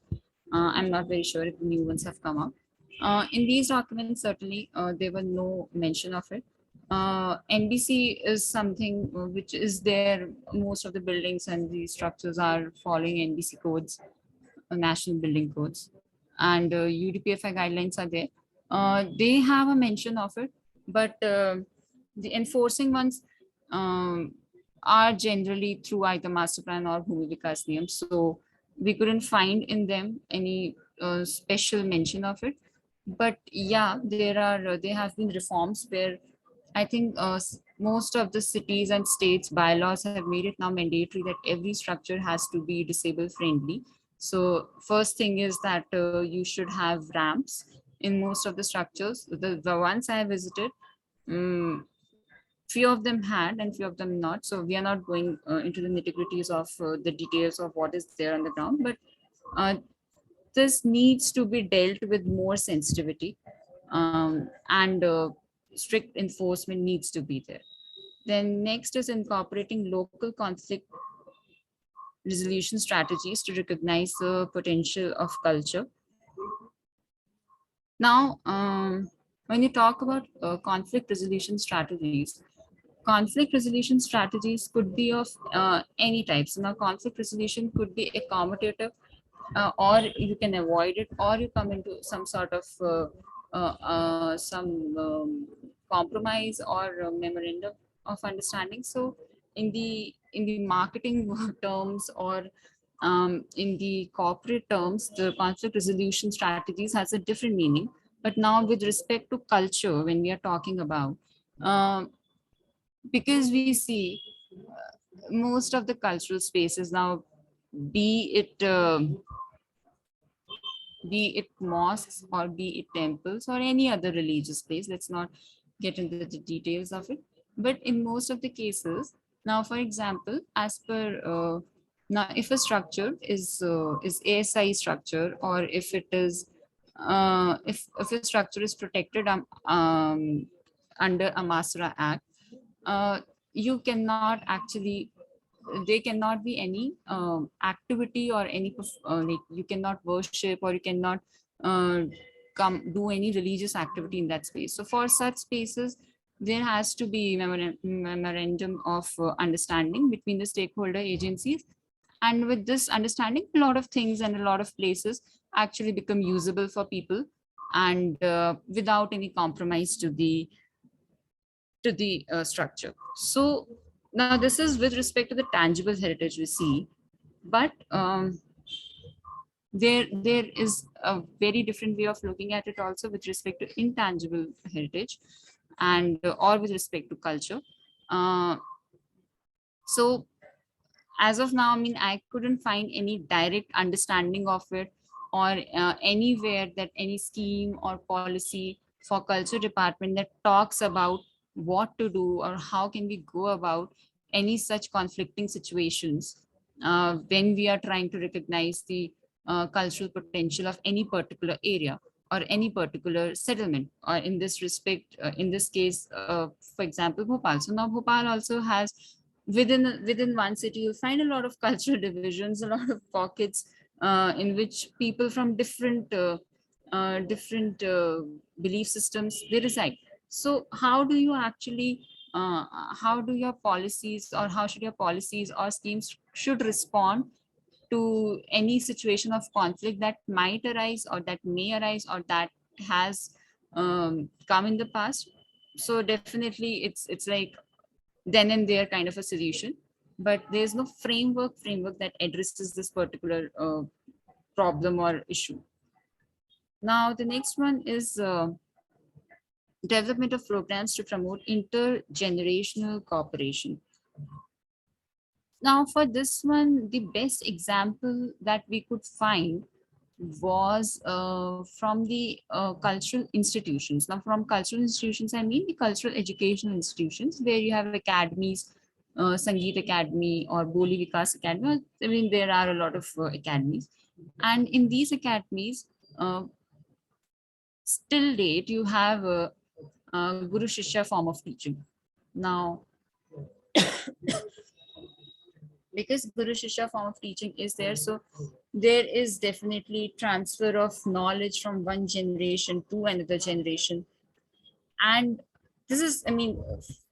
I'm not very sure if the new ones have come up. In these documents, certainly there were no mention of it. NBC is something which is there. Most of the buildings and the structures are following NBC codes, national building codes, and UDPFI guidelines are there. They have a mention of it, but the enforcing ones are generally through either master plan or Bhumi Vikas Niyam. So we couldn't find in them any special mention of it. But yeah, there have been reforms where I think most of the cities and states bylaws have made it now mandatory that every structure has to be disabled friendly. So first thing is that you should have ramps in most of the structures. The ones I visited, few of them had and few of them not. So we are not going into the nitty-gritties of the details of what is there on the ground, but this needs to be dealt with more sensitivity, and strict enforcement needs to be there. Then next is incorporating local conflict resolution strategies to recognize the potential of culture. Now, when you talk about conflict resolution strategies could be of any type. So now conflict resolution could be accommodative, or you can avoid it, or you come into some sort of some compromise or memorandum of understanding. So in the marketing terms, or in the corporate terms, the conflict resolution strategies has a different meaning. But now with respect to culture, when we are talking about, because we see most of the cultural spaces now, be it mosques or be it temples or any other religious place, let's not get into the details of it, but in most of the cases now, for example, as per now, if a structure is ASI structure, or if it is if a structure is protected under a Masra Act, you cannot actually, there cannot be any activity or any like you cannot worship, or you cannot come do any religious activity in that space. So for such spaces, there has to be memorandum of understanding between the stakeholder agencies, and with this understanding, a lot of things and a lot of places actually become usable for people, and without any compromise to the structure. So now this is with respect to the tangible heritage we see, but there is a very different way of looking at it also with respect to intangible heritage. and or with respect to culture. So as of now, I mean, I couldn't find any direct understanding of it, or anywhere that any scheme or policy for culture department that talks about what to do or how can we go about any such conflicting situations when we are trying to recognize the cultural potential of any particular area or any particular settlement, or in this respect, in this case, for example, Bhopal. So now Bhopal also has, within one city, you'll find a lot of cultural divisions, a lot of pockets in which people from different belief systems they reside. So how do you actually how do your policies, or how should your policies or schemes should respond to any situation of conflict that might arise, or that may arise, or that has come in the past? So definitely it's like then and there kind of a solution, but there's no framework that addresses this particular problem or issue. Now the next one is development of programs to promote intergenerational cooperation. Now for this one, the best example that we could find was from the cultural institutions. Now from cultural institutions, I mean the cultural educational institutions where you have academies, Sangeet Academy or Boli Vikas Academy. I mean, there are a lot of academies. And in these academies, still date, you have a Guru Shishya form of teaching. Now, because Guru Shishya form of teaching is there, so there is definitely transfer of knowledge from one generation to another generation. And this is, I mean,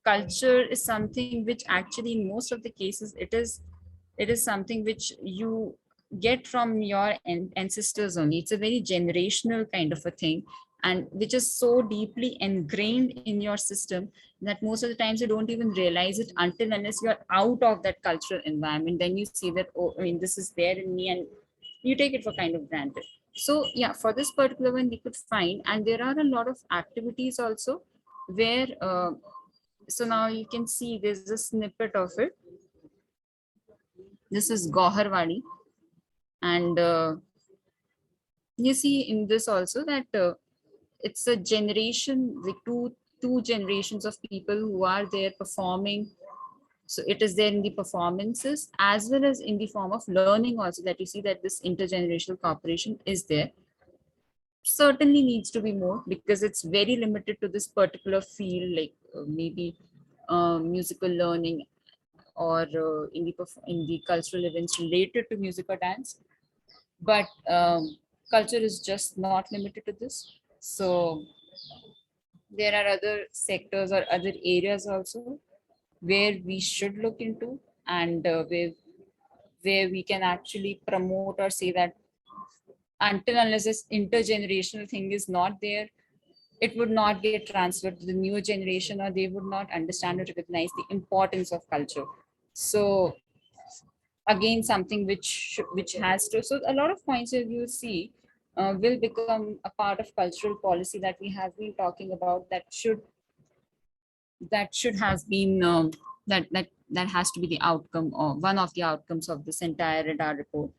culture is something which actually in most of the cases it is something which you get from your ancestors only. It's a very generational kind of a thing, and which is so deeply ingrained in your system that most of the times you don't even realize it until unless you're out of that cultural environment. Then you see that, oh, I mean, this is there in me, and you take it for kind of granted. So yeah, for this particular one we could find, and there are a lot of activities also where so now you can see there's a snippet of it. This is Goharwadi, and you see in this also that it's a generation, like two generations of people who are there performing. So it is there in the performances as well as in the form of learning also, that you see that this intergenerational cooperation is there. Certainly needs to be more, because it's very limited to this particular field, like maybe musical learning, or in the cultural events related to music or dance. But culture is just not limited to this. So there are other sectors or other areas also where we should look into, and where we can actually promote or say that until unless this intergenerational thing is not there, it would not get transferred to the newer generation, or they would not understand or recognize the importance of culture. So again, something which has to, so a lot of points of view see will become a part of cultural policy that we have been talking about, that should have been that has to be the outcome, or one of the outcomes of this entire radar report.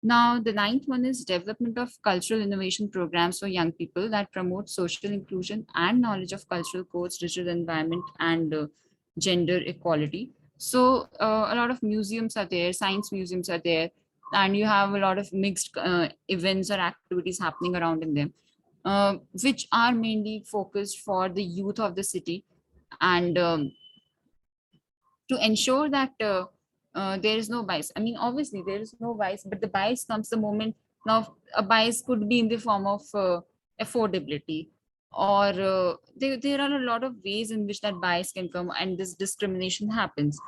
Now, the ninth one is development of cultural innovation programs for young people that promote social inclusion and knowledge of cultural codes, digital environment, and gender equality. So a lot of museums are there, science museums are there, and you have a lot of mixed events or activities happening around in them, which are mainly focused for the youth of the city, and to ensure that there is no bias. I mean, obviously there is no bias, but the bias comes the moment. Now, a bias could be in the form of affordability, or there are a lot of ways in which that bias can come and this discrimination happens.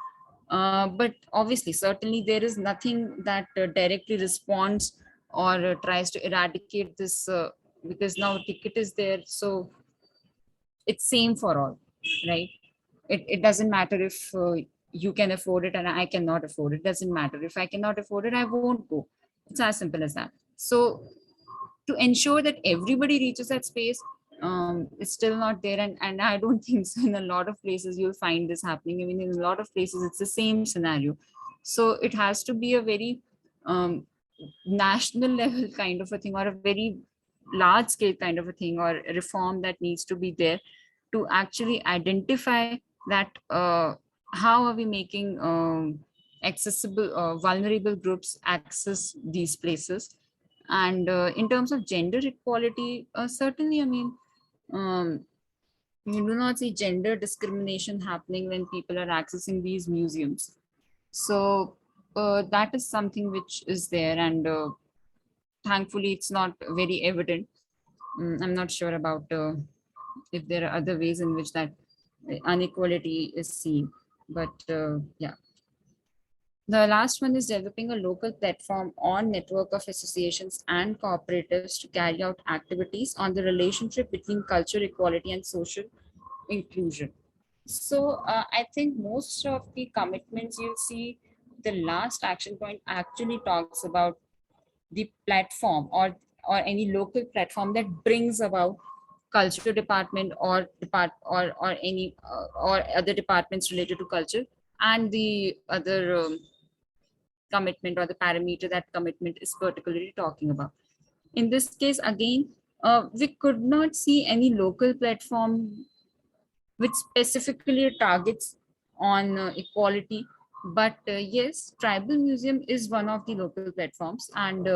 But obviously, certainly there is nothing that directly responds or tries to eradicate this, because now ticket is there, so it's same for all, right? It doesn't matter if you can afford it and I cannot afford it. Doesn't matter. If I cannot afford it, I won't go. It's as simple as that. So to ensure that everybody reaches that space, it's still not there, and I don't think so in a lot of places you'll find this happening. I mean, in a lot of places it's the same scenario. So it has to be a very um, national level kind of a thing, or a very large scale kind of a thing, or a reform that needs to be there to actually identify that how are we making accessible vulnerable groups access these places. And in terms of gender equality, certainly, I mean, um, you do not see gender discrimination happening when people are accessing these museums. So that is something which is there, and thankfully it's not very evident. I'm not sure about if there are other ways in which that inequality is seen, but yeah. The last one is developing a local platform or network of associations and cooperatives to carry out activities on the relationship between cultural equality and social inclusion. So I think most of the commitments you'll see, the last action point actually talks about the platform, or any local platform that brings about culture department or any or other departments related to culture, and the other commitment or the parameter that commitment is particularly talking about. In this case, again, we could not see any local platform which specifically targets on equality. But yes, Tribal Museum is one of the local platforms, and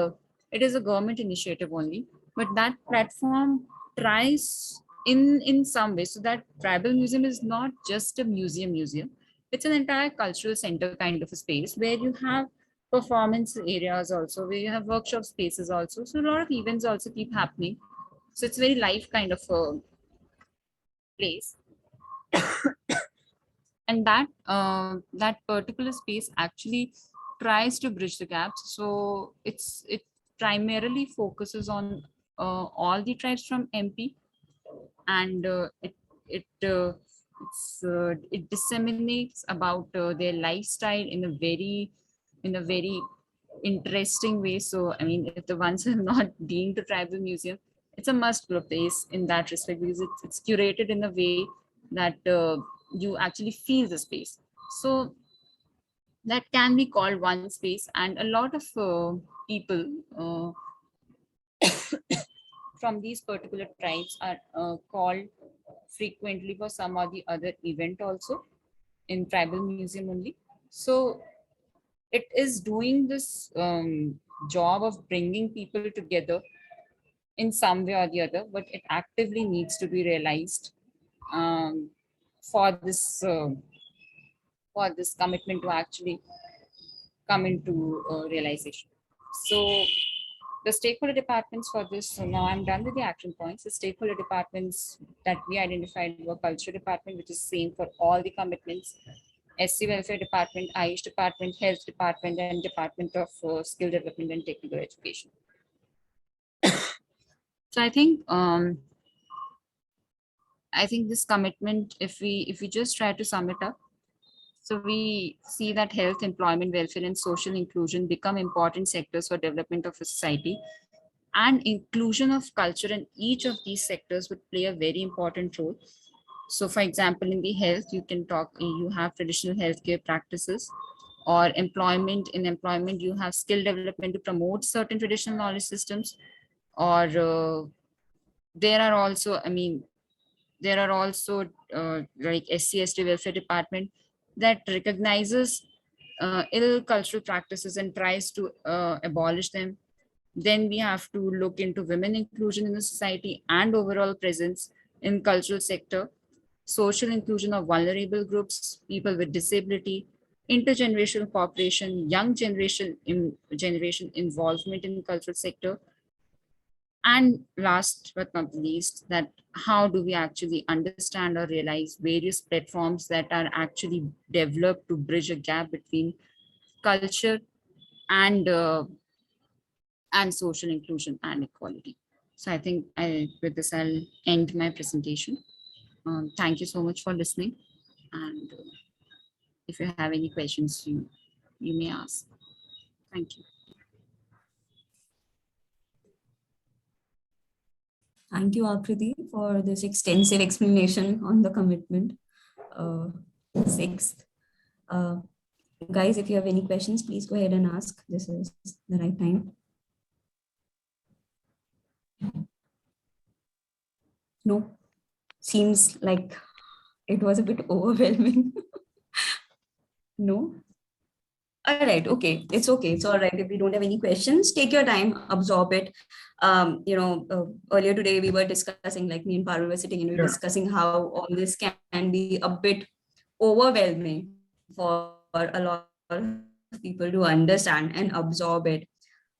it is a government initiative only. But that platform tries in some way, so that Tribal Museum is not just a museum. It's an entire cultural center kind of a space where you have performance areas also, where you have workshop spaces also. So a lot of events also keep happening. So it's very live kind of a place. And that particular space actually tries to bridge the gaps. So it primarily focuses on all the tribes from MP, and it it disseminates about their lifestyle in a very interesting way. So I mean, if the ones who have not been to Tribal Museum, it's a must go place in that respect, because it's curated in a way that you actually feel the space. So that can be called one space, and a lot of people from these particular tribes are called frequently for some or the other event also in Tribal Museum only. So it is doing this job of bringing people together in some way or the other, but it actively needs to be realized um, for this commitment to actually come into realization. So the stakeholder departments for this, so now I'm done with the action points. The stakeholder departments that we identified were culture department, which is same for all the commitments, SC welfare department, Ayush department, health department, and department of skill development and technical education. So I think this commitment, if we just try to sum it up, so we see that health, employment, welfare, and social inclusion become important sectors for development of a society, and inclusion of culture in each of these sectors would play a very important role. So for example, in the health, you have traditional healthcare practices, or employment. In employment, you have skill development to promote certain traditional knowledge systems, or there are also, I mean, there are also like SC/ST welfare department that recognizes ill cultural practices and tries to abolish them. Then we have to look into women inclusion in the society and overall presence in cultural sector, social inclusion of vulnerable groups, people with disability, intergenerational cooperation, young generation involvement in cultural sector, and last but not least, that how do we actually understand or realize various platforms that are actually developed to bridge a gap between culture and social inclusion and equality. So I think with this, I'll end my presentation. Thank you so much for listening. And if you have any questions, you may ask. Thank you. Thank you, Akriti, for this extensive explanation on the commitment. Sixth. Guys, if you have any questions, please go ahead and ask. This is the right time. No, seems like it was a bit overwhelming. No. All right. Okay. It's okay. It's all right. If we don't have any questions, take your time, absorb it. Earlier today we were discussing, like me and Parul were sitting and we were discussing how all this can be a bit overwhelming for a lot of people to understand and absorb it.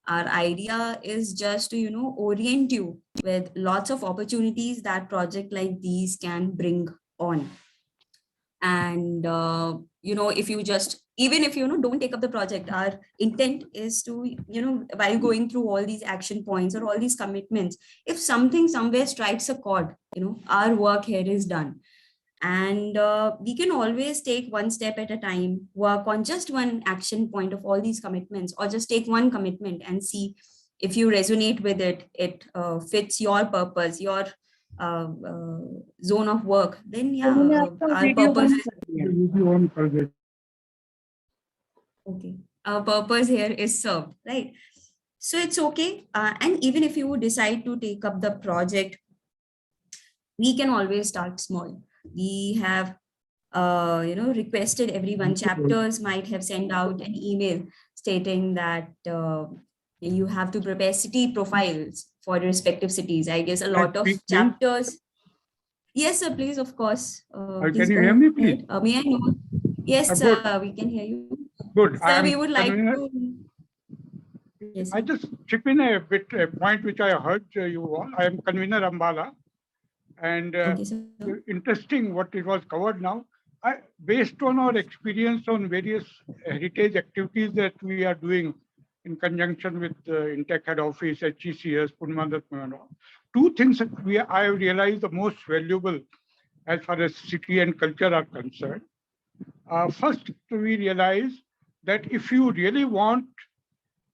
Our idea is just to, orient you with lots of opportunities that project like these can bring on. And, if you just, even if, don't take up the project, our intent is to, while going through all these action points or all these commitments, if something somewhere strikes a chord, our work here is done. And we can always take one step at a time, work on just one action point of all these commitments, or just take one commitment and see if you resonate with it, it fits your purpose, your zone of work, then yeah, our purpose is, okay, our purpose here is served, right? So it's okay. And even if you decide to take up the project, we can always start small. We have requested everyone. Chapters might have sent out an email stating that you have to prepare city profiles for respective cities. I guess a lot of chapters. Yes, sir, please, of course. Can you hear me, please? May I know? Yes, sir, we can hear you. Good. Sir, we would like to. Yes, I just chip in a point which I heard you all. I am convener Ambala. And interesting what it was covered now. Based on our experience on various heritage activities that we are doing in conjunction with INTACH head office, HECS, Punmandat, two things that I have realized the most valuable as far as city and culture are concerned. First, we realize that if you really want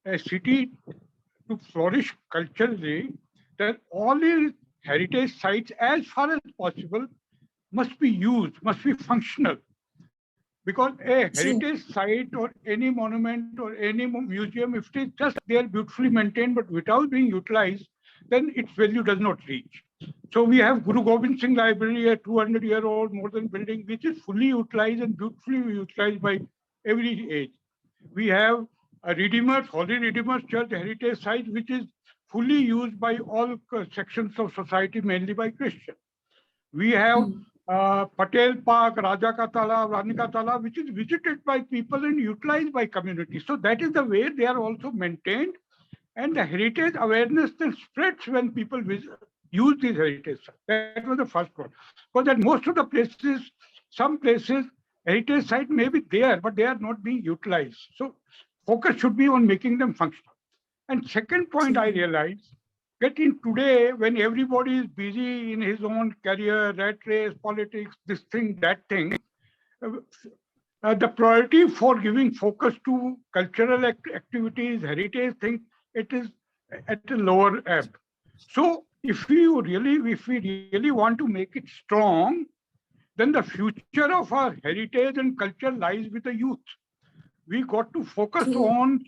a city to flourish culturally, then all its heritage sites, as far as possible, must be used, must be functional. Because a heritage site or any monument or any museum, if it is just there beautifully maintained but without being utilized, then its value does not reach. So we have Guru Gobind Singh Library, a 200-year-old modern building, which is fully utilized and beautifully utilized by every age. We have a Redeemer's, Holy Redeemer's Church heritage site, which is fully used by all sections of society, mainly by Christians. We have Patel Park, Raja Ka Talab, Rani Ka Talab, which is visited by people and utilized by community. So that is the way they are also maintained. And the heritage awareness then spreads when people use these heritage sites. That was the first one. Because at most of the places, some places, heritage site may be there, but they are not being utilized. So focus should be on making them functional. And second point I realized, that in today, when everybody is busy in his own career, rat race, politics, this thing, that thing, the priority for giving focus to cultural activities, heritage things, it is at a lower ebb. So if we really want to make it strong, then the future of our heritage and culture lies with the youth. We got to focus on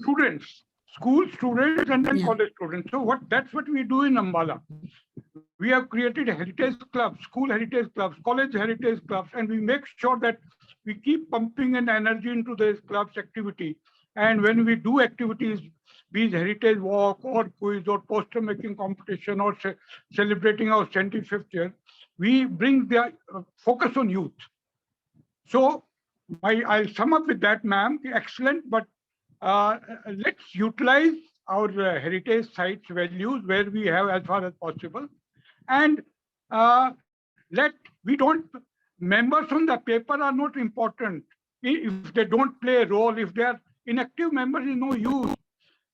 students, school students and then college students. So that's what we do in Ambala. We have created heritage clubs, school heritage clubs, college heritage clubs, and we make sure that we keep pumping in energy into these clubs activity. And when we do activities, be it heritage walk or quiz or poster making competition or celebrating our 75th year, we bring the focus on youth. So I'll sum up with that, ma'am. Excellent, but let's utilize our heritage sites values where we have as far as possible. And members on the paper are not important. If they don't play a role, if they are inactive members, is no use.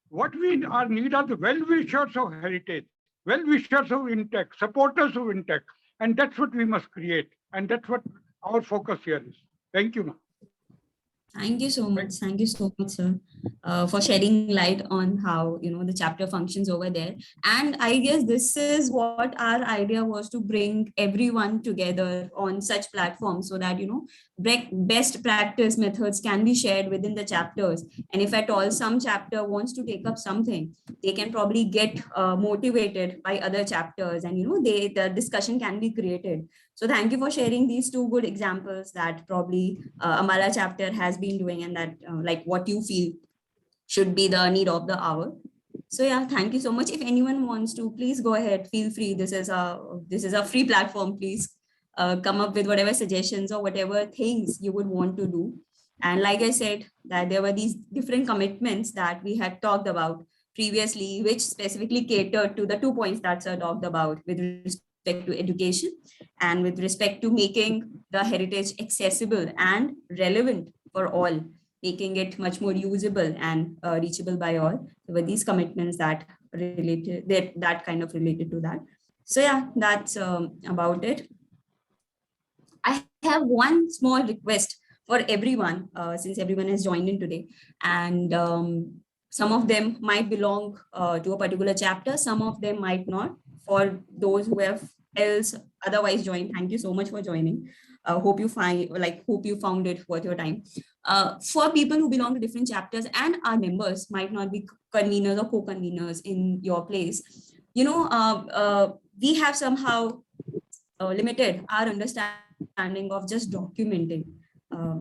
What we need are the well-wishers of heritage, well-wishers of INTACH, supporters of INTACH. And that's what we must create. And that's what our focus here is. Thank you, ma'am. Thank you so much. Thank you so much, sir, for shedding light on how, the chapter functions over there. And I guess this is what our idea was, to bring everyone together on such platforms so that, best practice methods can be shared within the chapters. And if at all some chapter wants to take up something, they can probably get motivated by other chapters, and, the discussion can be created. So thank you for sharing these two good examples that probably Amala chapter has been doing, and that like what you feel should be the need of the hour. So yeah, thank you so much. If anyone wants to, please go ahead, feel free. This is a free platform. Please come up with whatever suggestions or whatever things you would want to do. And like I said, that there were these different commitments that we had talked about previously, which specifically catered to the 2 points that Sir talked about with respect to education and with respect to making the heritage accessible and relevant for all, making it much more usable and reachable by all. There were these commitments that kind of related to that. So yeah, that's about it. I have one small request for everyone, since everyone has joined in today, and some of them might belong to a particular chapter, some of them might not. For those who have else otherwise joined, thank you so much for joining. Hope you found it worth your time. For people who belong to different chapters and our members might not be conveners or co-conveners in your place, we have somehow limited our understanding of just documenting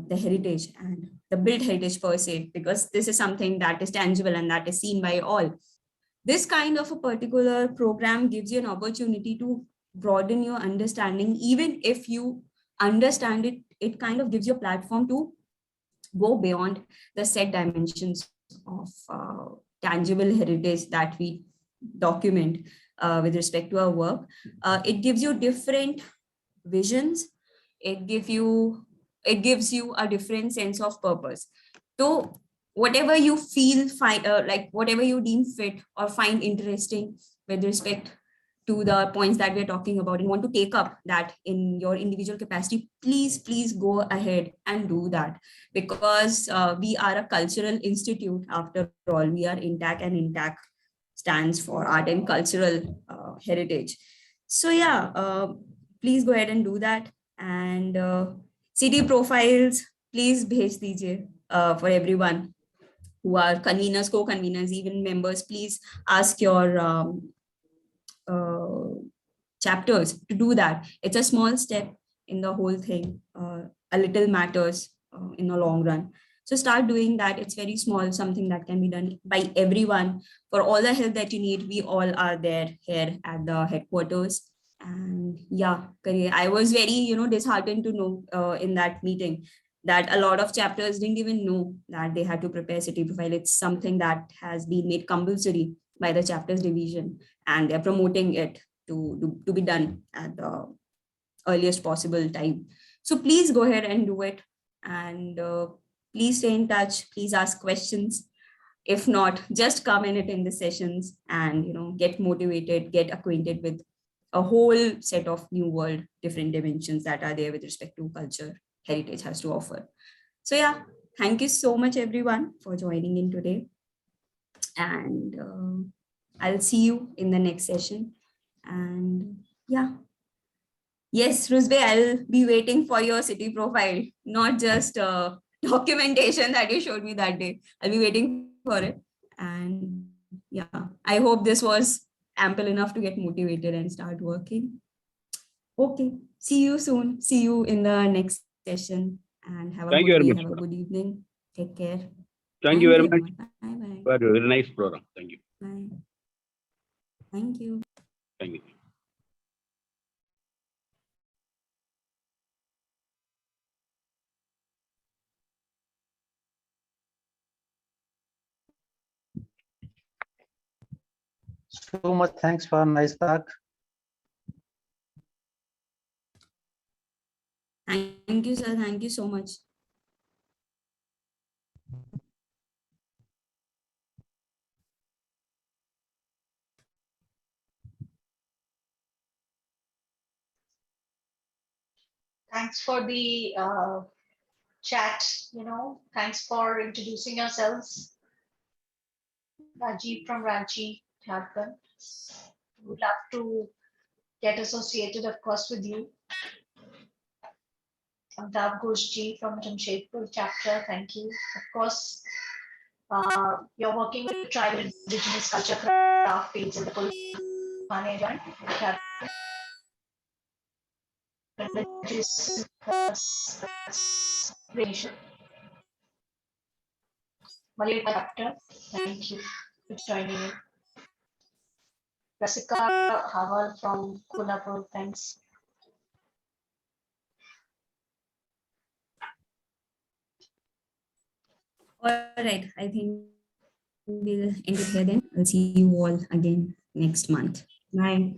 the heritage and the built heritage per se, because this is something that is tangible and that is seen by all. This kind of a particular program gives you an opportunity to broaden your understanding. Even if you understand it, it kind of gives you a platform to go beyond the set dimensions of tangible heritage that we document with respect to our work. It gives you different visions. It gives you a different sense of purpose. So whatever you feel like whatever you deem fit or find interesting with respect to the points that we're talking about and want to take up that in your individual capacity, please go ahead and do that, because we are a cultural institute after all. We are INTACH, and INTACH stands for art and cultural heritage. So yeah, please go ahead and do that. And city profiles, please bhej dijiye for everyone who are conveners, co-conveners, even members. Please ask your chapters to do that. It's a small step in the whole thing. A little matters in the long run. So start doing that. It's very small, something that can be done by everyone. For all the help that you need, we all are there here at the headquarters. And yeah, I was very, disheartened to know in that meeting that a lot of chapters didn't even know that they had to prepare city profile. It's something that has been made compulsory by the chapters division, and they're promoting it to be done at the earliest possible time. So please go ahead and do it. And please stay in touch. Please ask questions. If not, just come and attend the sessions and, get motivated, get acquainted with a whole set of new world, different dimensions that are there with respect to culture, heritage has to offer. So yeah, thank you so much everyone for joining in today. And I'll see you in the next session. And yeah. Yes, Rusbe, I'll be waiting for your city profile, not just documentation that you showed me that day. I'll be waiting for it. And yeah, I hope this was ample enough to get motivated and start working. Okay, see you soon. See you in the next session, and have a good day, have a good evening. Take care. Thank you very much. Bye-bye. Very nice program. Thank you. Bye. Thank you. Thank you. So much thanks for nice talk. Thank you, sir. Thank you so much. Thanks for the chat. Thanks for introducing yourselves. Rajiv from Ranchi, Jharkhand. Would love to get associated, of course, with you. Amitav Ghoshji from Jamshedpur chapter, thank you. Of course, you're working with tribal indigenous culture craft fields in the Pulmane area. Malay chapter, thank you for joining in. Rasika Hawal from Kolhapur, thanks. All right, I think we'll end it here then. I'll see you all again next month. Bye.